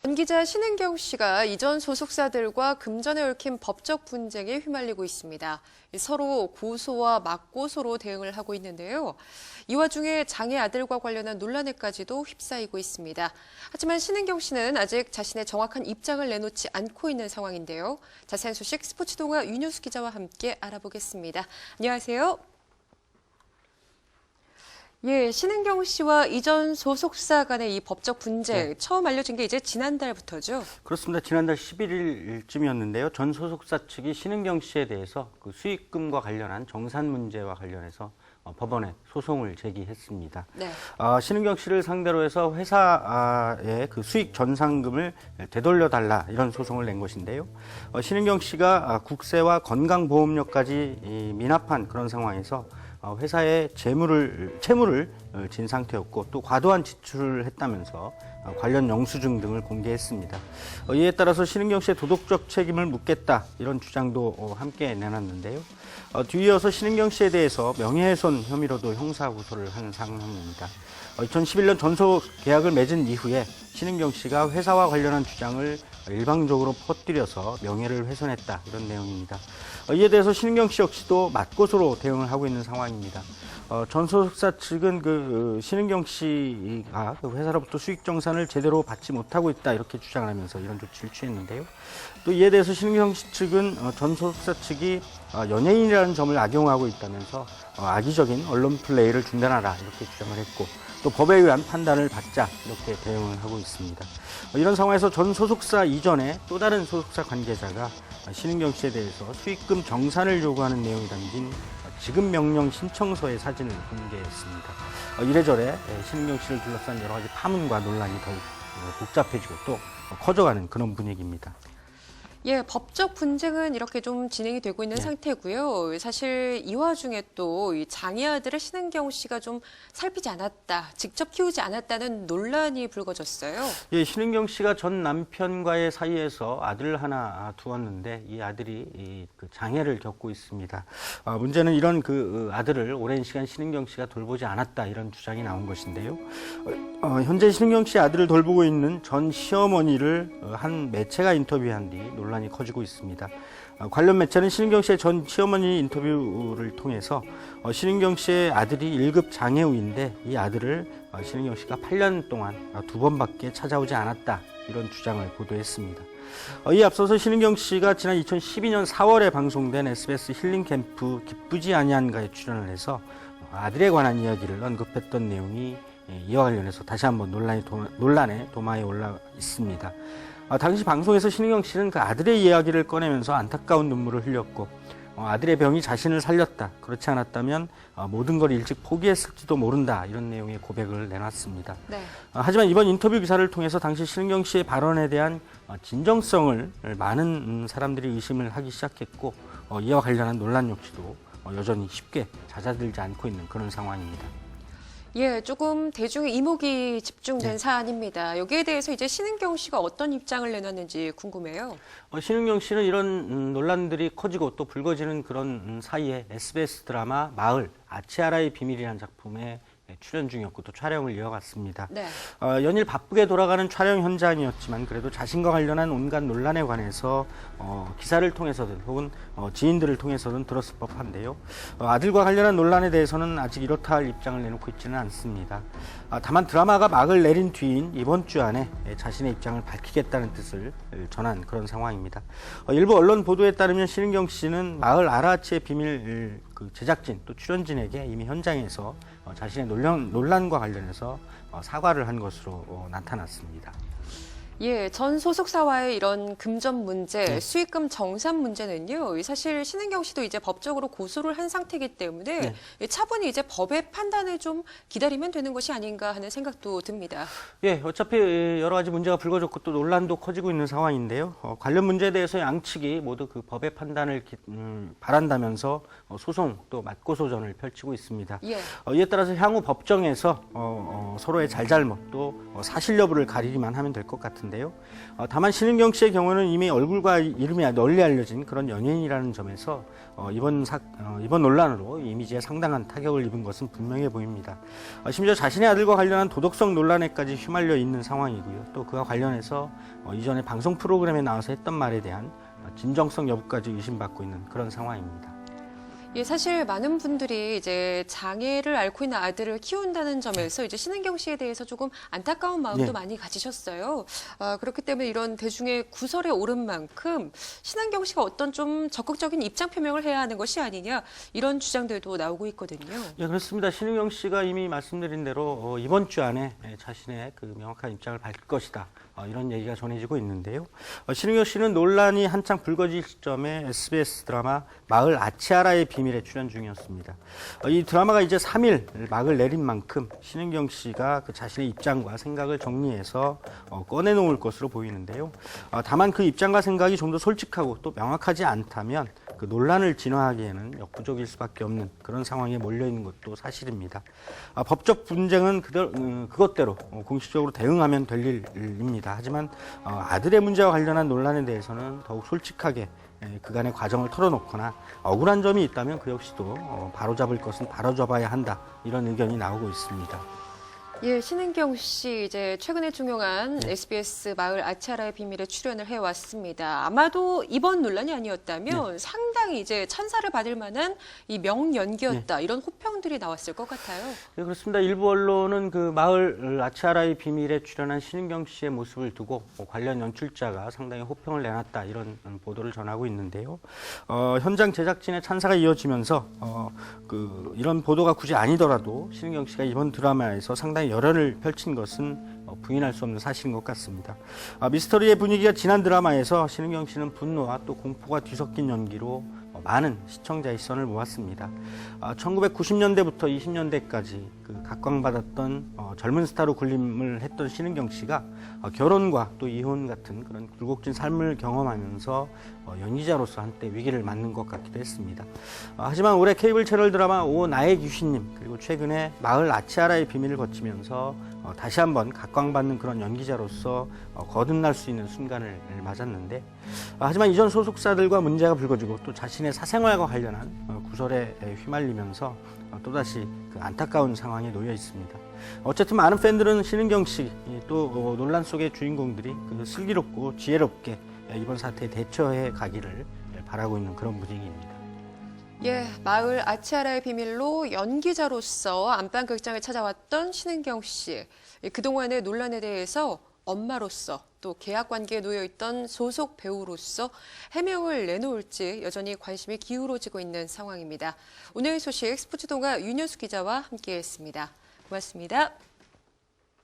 연기자 신은경 씨가 이전 소속사들과 금전에 얽힌 법적 분쟁에 휘말리고 있습니다. 서로 고소와 맞고소로 대응을 하고 있는데요. 이 와중에 장애 아들과 관련한 논란에까지도 휩싸이고 있습니다. 하지만 신은경 씨는 아직 자신의 정확한 입장을 내놓지 않고 있는 상황인데요. 자세한 소식 스포츠동아 윤효수 기자와 함께 알아보겠습니다. 안녕하세요. 예, 신은경 씨와 이전 소속사 간의 이 법적 분쟁 처음 알려진 게 이제 지난달부터죠? 그렇습니다. 지난달 11일쯤이었는데요. 전 소속사 측이 신은경 씨에 대해서 그 수익금과 관련한 정산 문제와 관련해서 법원에 소송을 제기했습니다. 네. 신은경 씨를 상대로 해서 회사의 그 수익 전산금을 되돌려달라 이런 소송을 낸 것인데요. 신은경 씨가 국세와 건강보험료까지 미납한 그런 상황에서 회사에 채무를 진 상태였고 또 과도한 지출을 했다면서 관련 영수증 등을 공개했습니다. 이에 따라서 신은경 씨의 도덕적 책임을 묻겠다 이런 주장도 함께 내놨는데요. 뒤이어서 신은경 씨에 대해서 명예훼손 혐의로도 형사고소를 한 상황입니다. 2011년 전속 계약을 맺은 이후에 신은경 씨가 회사와 관련한 주장을 일방적으로 퍼뜨려서 명예를 훼손했다 이런 내용입니다. 이에 대해서 신은경 씨 역시도 맞고소로 대응을 하고 있는 상황입니다. 전 소속사 측은 신은경 씨가 회사로부터 수익 정산을 제대로 받지 못하고 있다 이렇게 주장을 하면서 이런 조치를 취했는데요. 또 이에 대해서 신은경 씨 측은 전 소속사 측이 연예인이라는 점을 악용하고 있다면서 악의적인 언론 플레이를 중단하라 이렇게 주장을 했고 또 법에 의한 판단을 받자 이렇게 대응을 하고 있습니다. 이런 상황에서 전 소속사 이전에 또 다른 소속사 관계자가 신은경 씨에 대해서 수익금 정산을 요구하는 내용이 담긴 지급 명령 신청서의 사진을 공개했습니다. 이래저래 신은경 씨를 둘러싼 여러 가지 파문과 논란이 더욱 복잡해지고 또 커져가는 그런 분위기입니다. 예, 법적 분쟁은 이렇게 좀 진행이 되고 있는 상태고요. 사실 이 와중에 또 이 장애 아들을 신은경 씨가 좀 살피지 않았다, 직접 키우지 않았다는 논란이 불거졌어요. 예, 신은경 씨가 전 남편과의 사이에서 아들을 하나 두었는데 이 아들이 그 장애를 겪고 있습니다. 문제는 이런 그 아들을 오랜 시간 신은경 씨가 돌보지 않았다 이런 주장이 나온 것인데요. 현재 신은경 씨 아들을 돌보고 있는 전 시어머니를 한 매체가 인터뷰한 뒤 논란이 커지고 있습니다. 관련 매체는 신은경 씨의 전 시어머니 인터뷰를 통해서 신은경 씨의 아들이 1급 장애우인데 이 아들을 신은경 씨가 8년 동안 2번밖에 찾아오지 않았다 이런 주장을 보도했습니다. 이에 앞서서 신은경 씨가 지난 2012년 4월에 방송된 SBS 힐링 캠프 기쁘지 아니한가에 출연을 해서 아들에 관한 이야기를 언급했던 내용이 이와 관련해서 다시 한번 논란의 도마에 올라 있습니다. 당시 방송에서 신은경 씨는 그 아들의 이야기를 꺼내면서 안타까운 눈물을 흘렸고 아들의 병이 자신을 살렸다. 그렇지 않았다면 모든 걸 일찍 포기했을지도 모른다. 이런 내용의 고백을 내놨습니다. 네. 하지만 이번 인터뷰 기사를 통해서 당시 신은경 씨의 발언에 대한 진정성을 많은 사람들이 의심을 하기 시작했고 이와 관련한 논란 역시도 여전히 쉽게 잦아들지 않고 있는 그런 상황입니다. 예, 조금 대중의 이목이 집중된 사안입니다. 여기에 대해서 이제 신은경 씨가 어떤 입장을 내놨는지 궁금해요. 신은경 씨는 이런 논란들이 커지고 또 불거지는 그런 사이에 SBS 드라마 마을 아치아라의 비밀이라는 작품에 출연 중이었고 또 촬영을 이어갔습니다. 네. 연일 바쁘게 돌아가는 촬영 현장이었지만 그래도 자신과 관련한 온갖 논란에 관해서 기사를 통해서든 혹은 지인들을 통해서든 들었을 법한데요. 아들과 관련한 논란에 대해서는 아직 이렇다 할 입장을 내놓고 있지는 않습니다. 다만 드라마가 막을 내린 뒤인 이번 주 안에 자신의 입장을 밝히겠다는 뜻을 전한 그런 상황입니다. 일부 언론 보도에 따르면 신은경 씨는 마을 아라치의 비밀 그 제작진 또 출연진에게 이미 현장에서 자신의 논란과 관련해서 사과를 한 것으로 나타났습니다. 예, 전 소속사와의 이런 금전 문제, 수익금 정산 문제는요. 사실 신은경 씨도 이제 법적으로 고소를 한 상태이기 때문에 차분히 이제 법의 판단을 좀 기다리면 되는 것이 아닌가 하는 생각도 듭니다. 예, 어차피 여러 가지 문제가 불거졌고 또 논란도 커지고 있는 상황인데요. 관련 문제에 대해서 양측이 모두 그 법의 판단을 바란다면서 소송 또 맞고소전을 펼치고 있습니다. 예. 이에 따라서 향후 법정에서 서로의 잘잘못 또 사실 여부를 가리기만 하면 될 것 같은데 같은데요. 다만 신은경 씨의 경우는 이미 얼굴과 이름이 널리 알려진 그런 연예인이라는 점에서 이번 논란으로 이미지에 상당한 타격을 입은 것은 분명해 보입니다. 심지어 자신의 아들과 관련한 도덕성 논란에까지 휘말려 있는 상황이고요. 또 그와 관련해서 이전에 방송 프로그램에 나와서 했던 말에 대한 진정성 여부까지 의심받고 있는 그런 상황입니다. 예, 사실 많은 분들이 이제 장애를 앓고 있는 아들을 키운다는 점에서 이제 신은경 씨에 대해서 조금 안타까운 마음도 네. 많이 가지셨어요. 그렇기 때문에 이런 대중의 구설에 오른 만큼 신은경 씨가 어떤 좀 적극적인 입장 표명을 해야 하는 것이 아니냐 이런 주장들도 나오고 있거든요. 예, 그렇습니다. 신은경 씨가 이미 말씀드린 대로 이번 주 안에 자신의 그 명확한 입장을 밝힐 것이다. 이런 얘기가 전해지고 있는데요. 신은경 씨는 논란이 한창 불거질 시점에 SBS 드라마 마을 아치아라의 비밀에 출연 중이었습니다. 이 드라마가 이제 3일 막을 내린 만큼 신은경 씨가 그 자신의 입장과 생각을 정리해서 꺼내놓을 것으로 보이는데요. 다만 그 입장과 생각이 좀 더 솔직하고 또 명확하지 않다면 그 논란을 진화하기에는 역부족일 수밖에 없는 그런 상황에 몰려 있는 것도 사실입니다. 법적 분쟁은 그것대로 공식적으로 대응하면 될 일입니다. 하지만 아들의 문제와 관련한 논란에 대해서는 더욱 솔직하게 그간의 과정을 털어놓거나 억울한 점이 있다면 그 역시도 바로잡을 것은 바로잡아야 한다. 이런 의견이 나오고 있습니다. 예, 신은경 씨 이제 최근에 종영한 SBS 마을 아치아라의 비밀에 출연을 해왔습니다. 아마도 이번 논란이 아니었다면 상당히 이제 찬사를 받을 만한 이 명연기였다 이런 호평들이 나왔을 것 같아요. 네, 그렇습니다. 일부 언론은 그 마을 아치아라의 비밀에 출연한 신은경 씨의 모습을 두고 관련 연출자가 상당히 호평을 내놨다 이런 보도를 전하고 있는데요. 현장 제작진의 찬사가 이어지면서 이런 보도가 굳이 아니더라도 신은경 씨가 이번 드라마에서 상당히 열연을 펼친 것은 부인할 수 없는 사실인 것 같습니다. 미스터리의 분위기가 진한 드라마에서 신은경 씨는 분노와 또 공포가 뒤섞인 연기로 많은 시청자의 시선을 모았습니다. 1990년대부터 20년대까지 그 각광받았던 젊은 스타로 군림을 했던 신은경 씨가 결혼과 또 이혼 같은 그런 굴곡진 삶을 경험하면서 연기자로서 한때 위기를 맞는 것 같기도 했습니다. 하지만 올해 케이블 채널 드라마 오 나의 귀신님 그리고 최근에 마을 아치아라의 비밀을 거치면서 다시 한번 각광받는 그런 연기자로서 거듭날 수 있는 순간을 맞았는데 하지만 이전 소속사들과 문제가 불거지고 또 자신의 사생활과 관련한 구설에 휘말리면서 또다시 그 안타까운 상황에 놓여 있습니다. 어쨌든 많은 팬들은 신은경 씨 또 논란 속의 주인공들이 그 슬기롭고 지혜롭게 이번 사태에 대처해 가기를 바라고 있는 그런 분위기입니다. 예, 마을 아치아라의 비밀로 연기자로서 안방극장을 찾아왔던 신은경 씨. 그동안의 논란에 대해서 엄마로서 또 계약 관계에 놓여 있던 소속 배우로서 해명을 내놓을지 여전히 관심이 기울어지고 있는 상황입니다. 오늘 소식 스포츠동아 윤여수 기자와 함께했습니다. 고맙습니다.